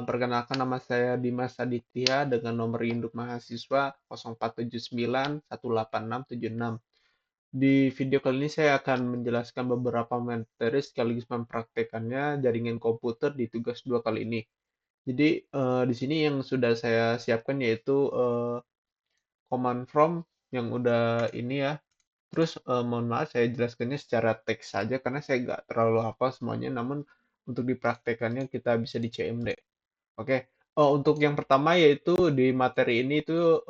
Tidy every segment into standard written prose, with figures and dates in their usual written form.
Perkenalkan nama saya Dimas Aditya dengan nomor induk mahasiswa 0479186676. Di video kali ini saya akan menjelaskan beberapa materi sekaligus mempraktekannya jaringan komputer di tugas 2 kali ini. Jadi di sini yang sudah saya siapkan yaitu command prompt yang udah ini ya. Terus mohon maaf saya jelaskannya secara teks saja karena saya nggak terlalu hafal semuanya, namun untuk dipraktekannya kita bisa di CMD. Oke, untuk yang pertama yaitu di materi ini itu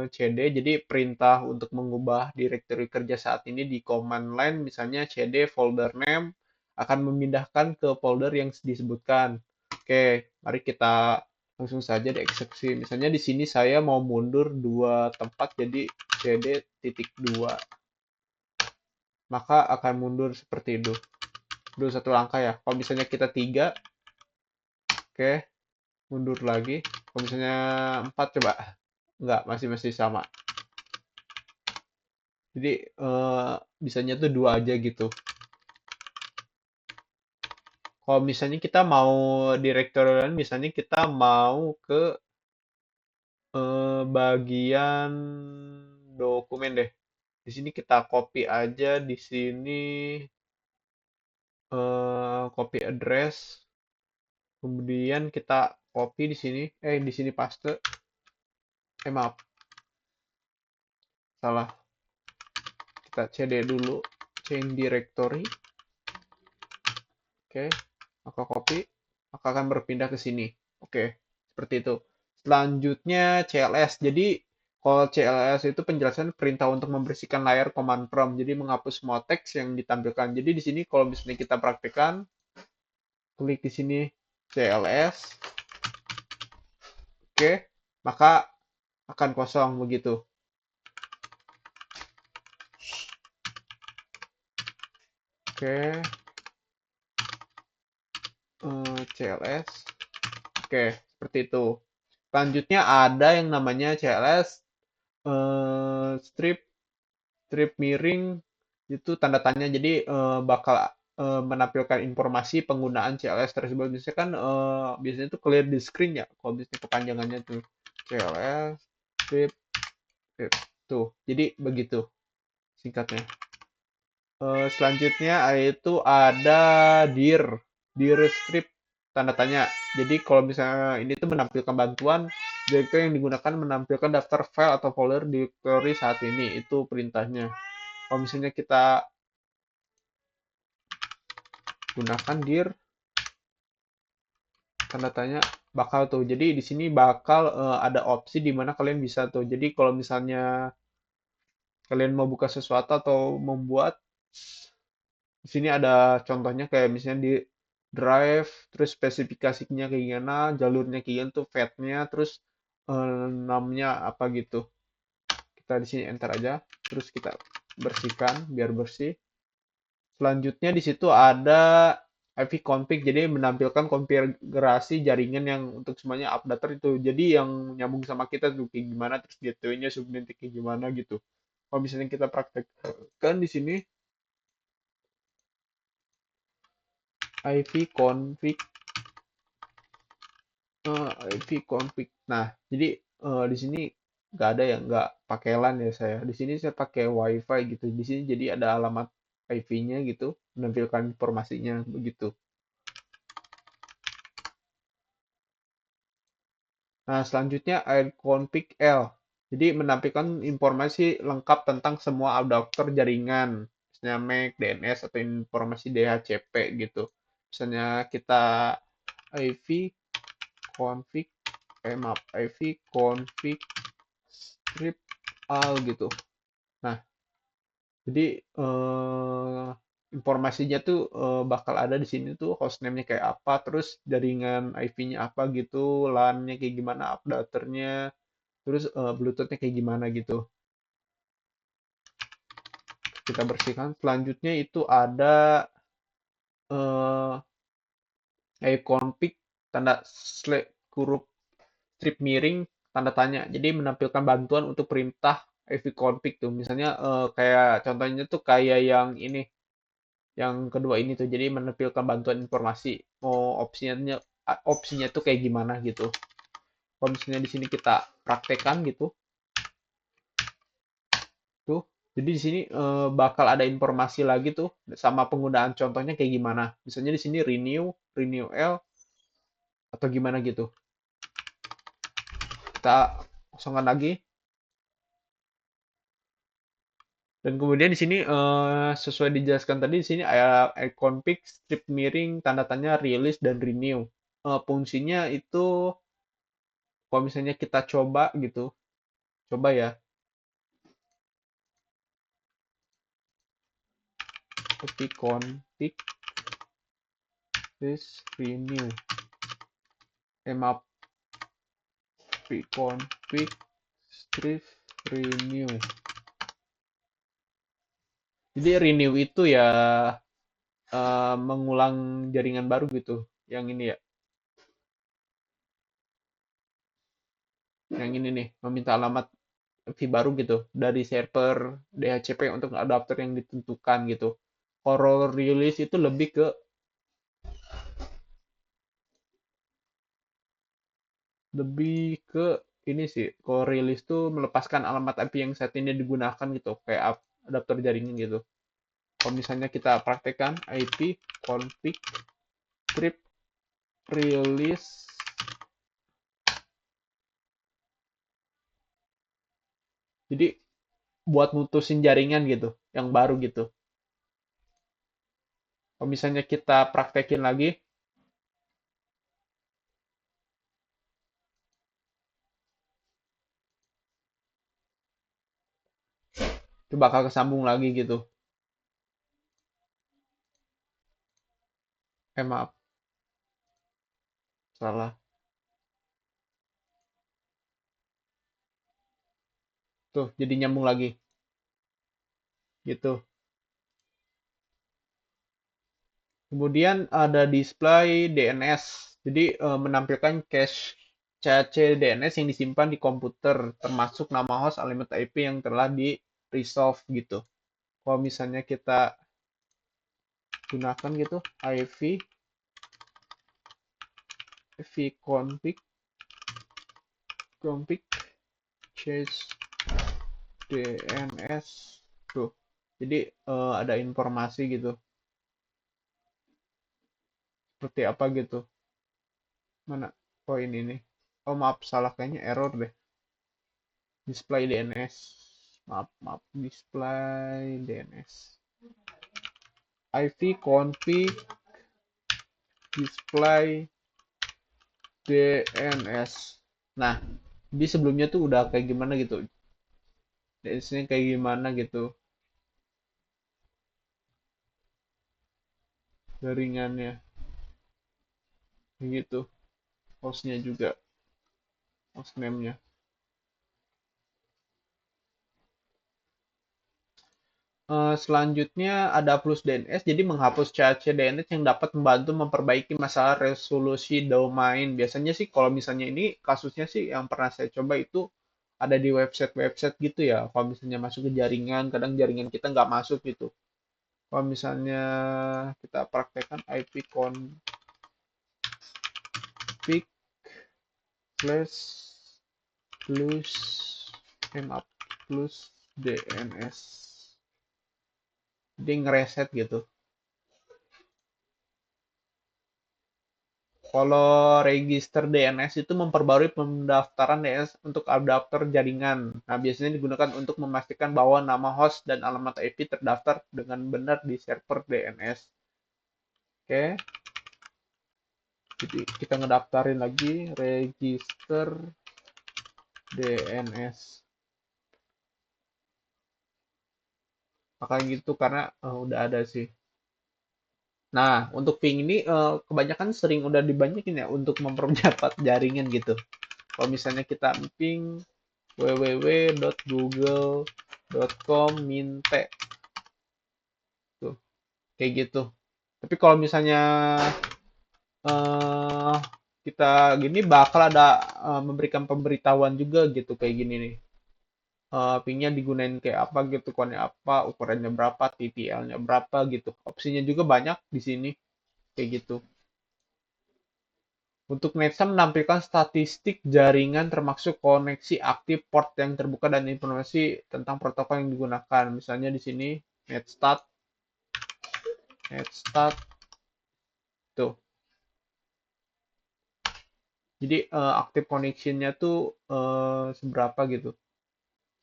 CD, jadi perintah untuk mengubah direktori kerja saat ini di command line, misalnya CD folder name akan memindahkan ke folder yang disebutkan. Oke, mari kita langsung saja dieksekusi. Misalnya di sini saya mau mundur dua tempat, jadi CD titik dua, maka akan mundur seperti itu. Dulu satu langkah ya. Kalau misalnya kita tiga, oke, mundur lagi. Kalau misalnya 4 coba. Enggak, masih masih sama. Jadi bisanya tuh dua aja gitu. Kalau misalnya kita mau direktorial, misalnya kita mau ke bagian dokumen deh. Di sini kita copy aja di sini copy address. Kemudian kita copy di sini, di sini paste. Maaf, salah. Kita cd dulu, change directory. Oke, maka copy, maka akan berpindah ke sini. Oke, seperti itu. Selanjutnya CLS. Jadi kalau CLS itu penjelasan perintah untuk membersihkan layar command prompt. Jadi menghapus semua teks yang ditampilkan. Jadi di sini kalau misalnya kita praktekkan, klik di sini CLS. Oke, maka akan kosong begitu. Oke, CLS. Oke, seperti itu. Selanjutnya ada yang namanya CLS strip strip miring, itu tanda tanya. Jadi bakal menampilkan informasi penggunaan CLS tersebut. Misalnya kan biasanya itu clear di screen ya. Kalau misalnya kepanjangannya tuh CLS strip strip tuh. Jadi begitu singkatnya. Selanjutnya yaitu ada dir dir strip tanda tanya. Jadi kalau misalnya ini tuh menampilkan bantuan, direktur yang digunakan menampilkan daftar file atau folder direktori saat ini. Itu perintahnya. Kalau misalnya kita gunakan dir tanda tanya, bakal tuh. Jadi di sini bakal ada opsi di mana kalian bisa tuh. Jadi kalau misalnya kalian mau buka sesuatu atau membuat, di sini ada contohnya kayak misalnya di drive, terus spesifikasinya kayak gimana, jalurnya kayak gimana tuh, fetnya, terus namanya apa gitu. Kita di sini enter aja, terus kita bersihkan biar bersih. Selanjutnya di situ ada ipconfig, jadi menampilkan konfigurasi jaringan yang untuk semuanya updater itu. Jadi yang nyambung sama kita tuh kayak gimana, terus gateway-nya subnetik kayak gimana gitu. Kalau misalnya kita praktekkan di sini ipconfig ipconfig. Nah, jadi di sini nggak ada yang nggak pakai LAN ya saya. Di sini saya pakai WiFi gitu. Di sini jadi ada alamat IP-nya gitu, menampilkan informasinya begitu. Nah, selanjutnya ipconfig L. Jadi menampilkan informasi lengkap tentang semua adapter jaringan, misalnya MAC, DNS atau informasi DHCP gitu. Misalnya kita IV config, maaf, IV config strip all gitu. Nah, jadi informasinya tuh bakal ada di sini tuh, hostname-nya kayak apa, terus jaringan IP-nya apa gitu, LAN-nya kayak gimana, updaternya, terus Bluetooth-nya kayak gimana gitu. Kita bersihkan. Selanjutnya itu ada ipconfig tanda huruf strip miring tanda tanya. Jadi menampilkan bantuan untuk perintah ipconfig tuh. Misalnya kayak contohnya tuh kayak yang ini. Yang kedua ini tuh, jadi menampilkan bantuan informasi. Mau opsinya tuh kayak gimana gitu. Kalau misalnya di sini kita praktekkan gitu, tuh. Jadi di sini bakal ada informasi lagi tuh sama penggunaan contohnya kayak gimana. Misalnya di sini renewal atau gimana gitu. Kita kosongkan lagi. Dan kemudian di sini sesuai dijelaskan tadi di sini ada config, strip miring, tanda tanya, release dan renew. Fungsinya itu kalau misalnya kita coba gitu, coba ya, ketik config, this renew, maaf, config, strip renew. Jadi renew itu ya mengulang jaringan baru gitu. Yang ini ya, yang ini nih, meminta alamat fee baru gitu dari server DHCP untuk adapter yang ditentukan gitu. Kalau release itu lebih ke ini sih. Kalau release tuh melepaskan alamat IP yang saat ini digunakan gitu, kayak adapter jaringan gitu. Kalau misalnya kita praktekkan IP config strip release, jadi buat mutusin jaringan gitu, yang baru gitu. Kalau misalnya kita praktekin lagi, itu bakal kesambung lagi gitu. Maaf, salah. Tuh, jadi nyambung lagi gitu. Kemudian ada display DNS. Jadi menampilkan cache CAC DNS yang disimpan di komputer, termasuk nama host, alamat IP yang telah di resolve gitu. Kalau misalnya kita gunakan gitu, ivconfig cache DNS tuh. Jadi ada informasi gitu. Seperti apa gitu. Mana? Oh ini nih. Oh maaf, salah, kayaknya error deh. Display DNS. Maaf, display DNS. ivconfig display DNS. Nah, di sebelumnya tuh udah kayak gimana gitu. DNS-nya kayak gimana gitu. Jaringannya. Gitu. Hostnya juga. Hostname-nya. Selanjutnya ada plus DNS, jadi menghapus cache DNS yang dapat membantu memperbaiki masalah resolusi domain. Biasanya sih kalau misalnya ini kasusnya sih yang pernah saya coba itu ada di website-website gitu ya. Kalau misalnya masuk ke jaringan, kadang jaringan kita nggak masuk gitu. Kalau misalnya kita praktekkan ipconfig slash plus plus DNS. Dia ngereset gitu. Kalau register DNS itu memperbarui pendaftaran DNS untuk adapter jaringan. Nah, biasanya digunakan untuk memastikan bahwa nama host dan alamat IP terdaftar dengan benar di server DNS. Oke, jadi kita ngedaftarin lagi register DNS. Makanya gitu karena udah ada sih. Nah, untuk ping ini kebanyakan sering udah dibanyakin ya untuk mempercepat jaringan gitu. Kalau misalnya kita ping www.google.com minte tuh kayak gitu. Tapi kalau misalnya eh kita gini bakal ada memberikan pemberitahuan juga gitu kayak gini nih. pingnya digunain kayak apa gitu, cone apa, ukurannya berapa, TTL-nya berapa gitu. Opsinya juga banyak di sini kayak gitu. Untuk Netsam menampilkan statistik jaringan termasuk koneksi aktif, port yang terbuka, dan informasi tentang protokol yang digunakan. Misalnya di sini netstat tuh. Jadi active connection-nya tuh seberapa gitu.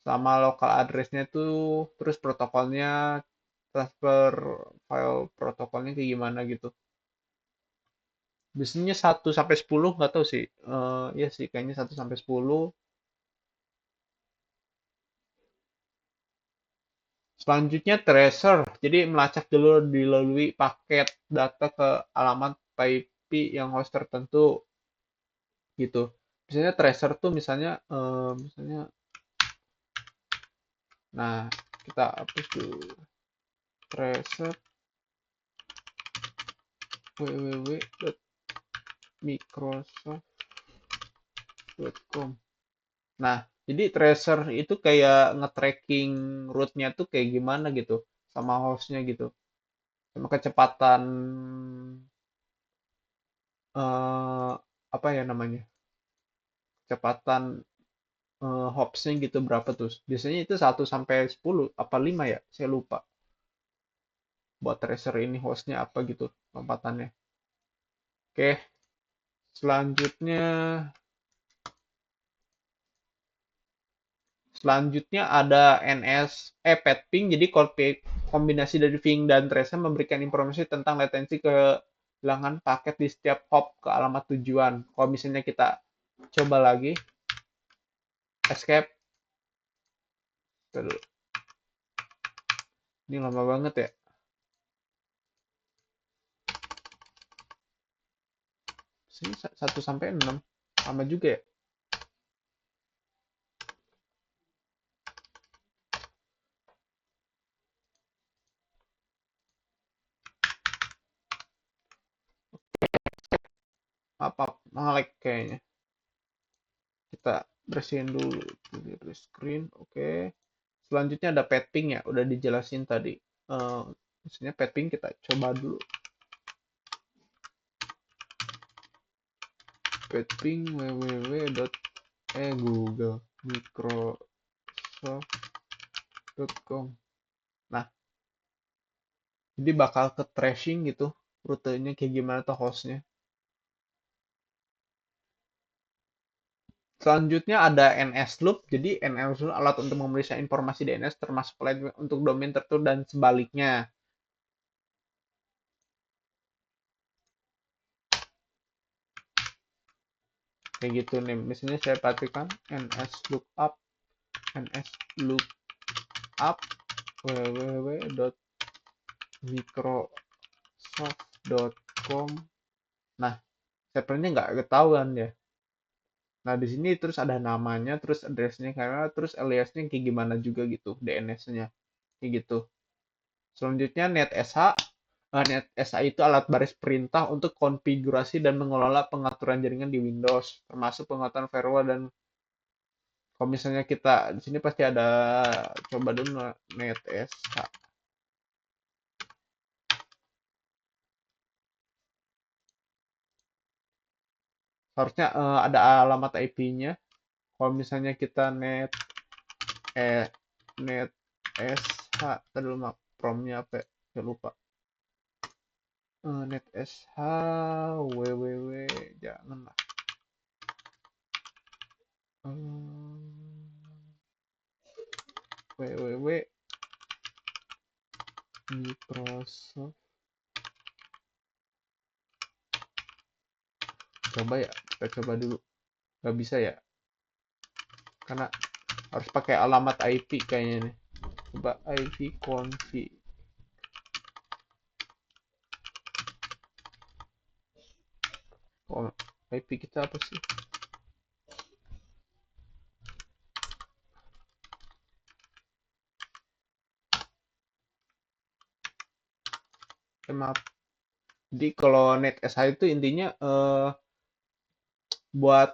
Sama local address-nya tuh, terus protokolnya, transfer file protokolnya kayak gimana gitu. Biasanya 1 sampai 10 nggak tahu sih. Ya sih kayaknya 1 sampai 10. Selanjutnya tracer. Jadi melacak dulu dilalui paket data ke alamat IP yang host tertentu gitu. Misalnya tracer tuh misalnya nah kita hapus dulu tracer www.microsoft.com. Nah, jadi tracer itu kayak nge-tracking root-nya tuh kayak gimana gitu sama hostnya gitu. Sama kecepatan eh apa ya namanya? Kecepatan hopsnya gitu berapa tuh? Biasanya itu 1 sampai 10 apa 5 ya? Saya lupa. Buat tracer ini hostnya apa gitu lompatannya. Oke, selanjutnya selanjutnya ada petping. Jadi kombinasi dari ping dan tracer memberikan informasi tentang latensi kehilangan paket di setiap hop ke alamat tujuan. Kalau misalnya kita coba lagi, escape. Ini lama banget ya. Sini 1 sampai 6. Lama juga ya. Apa nge-lag kayaknya. Kita bersihin dulu di screen. Oke. Selanjutnya ada petping ya. Udah dijelasin tadi. Misalnya petping kita coba dulu. Petping Google Microsoft.com. Nah, jadi bakal ke tracing gitu rutenya kayak gimana tuh hostnya. Selanjutnya ada NS Loop. Jadi NS Loop alat untuk memeriksa informasi DNS termasuk untuk domain tertentu dan sebaliknya. Kayak gitu nih. Misalnya saya perhatikan NS Lookup www.microsoft.com. Nah, servernya nggak ketahuan ya. Nah, di sini terus ada namanya, terus address-nya karena terus aliasnya kayak gimana juga gitu, DNS-nya. Kayak gitu. Selanjutnya NetSH. NetSH itu alat baris perintah untuk konfigurasi dan mengelola pengaturan jaringan di Windows, termasuk pengaturan firewall. Dan kalau misalnya kita di sini pasti ada, coba dulu NetSH. Harusnya ada alamat IP-nya. Kalau misalnya kita net SH tadi dulu mah promnya apa ya? Saya lupa. Net SH www jangan lah. Www Microsoft. Coba ya, kita coba dulu. Nggak bisa ya, karena harus pakai alamat IP kayaknya nih. Coba IP config. Oh, IP kita apa sih? Maaf. Jadi kalau NetSH itu intinya buat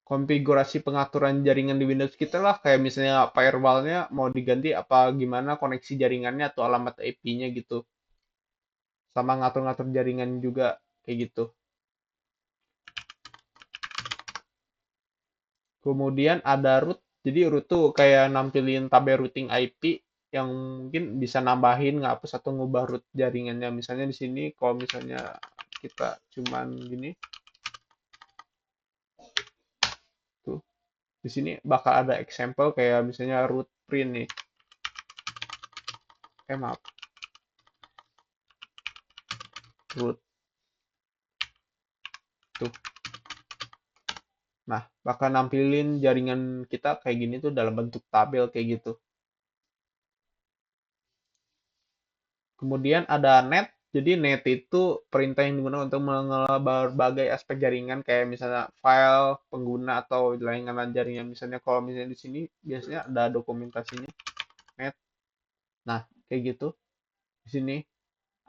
konfigurasi pengaturan jaringan di Windows kita lah, kayak misalnya firewall-nya mau diganti apa gimana, koneksi jaringannya atau alamat IP-nya gitu. Sama ngatur-ngatur jaringan juga kayak gitu. Kemudian ada root. Jadi root tuh kayak nampilin tabel routing IP yang mungkin bisa nambahin, ngapus atau ngubah root jaringannya. Misalnya di sini kalau misalnya kita cuman gini tuh, di sini bakal ada example kayak misalnya root print nih. Maaf, root tuh. Nah, bakal nampilin jaringan kita kayak gini tuh dalam bentuk tabel kayak gitu. Kemudian ada net. Jadi net itu perintah yang digunakan untuk mengelola berbagai aspek jaringan kayak misalnya file, pengguna atau layanan jaringan. Misalnya kalau misalnya di sini biasanya ada dokumentasinya net. Nah, kayak gitu. Di sini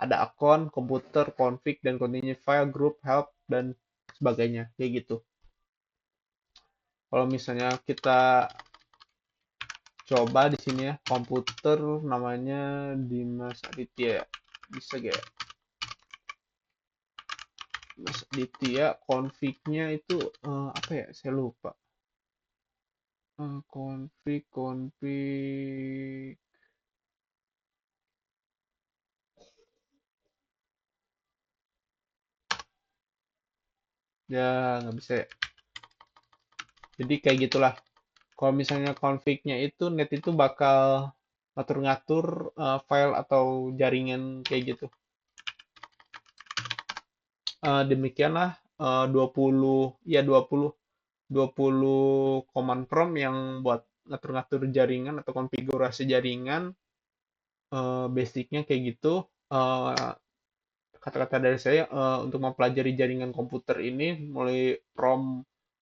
ada akun, komputer, config dan continue file, group, help dan sebagainya. Kayak gitu. Kalau misalnya kita coba di sini ya, komputer namanya Dimas Aditya ya. Bisa gak ya? Mas Aditya, config-nya itu apa ya? Saya lupa. Config. Ya, nggak bisa ya. Jadi kayak gitulah. Kalau misalnya config-nya itu net itu bakal ngatur-ngatur file atau jaringan kayak gitu. Demikianlah 20 ya 20 command prompt yang buat ngatur-ngatur jaringan atau konfigurasi jaringan. Basicnya kayak gitu. Eh, Kata-kata dari saya untuk mempelajari jaringan komputer ini mulai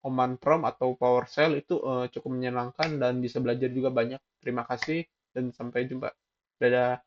command prompt atau PowerShell itu cukup menyenangkan dan bisa belajar juga banyak. Terima kasih dan sampai jumpa. Dadah.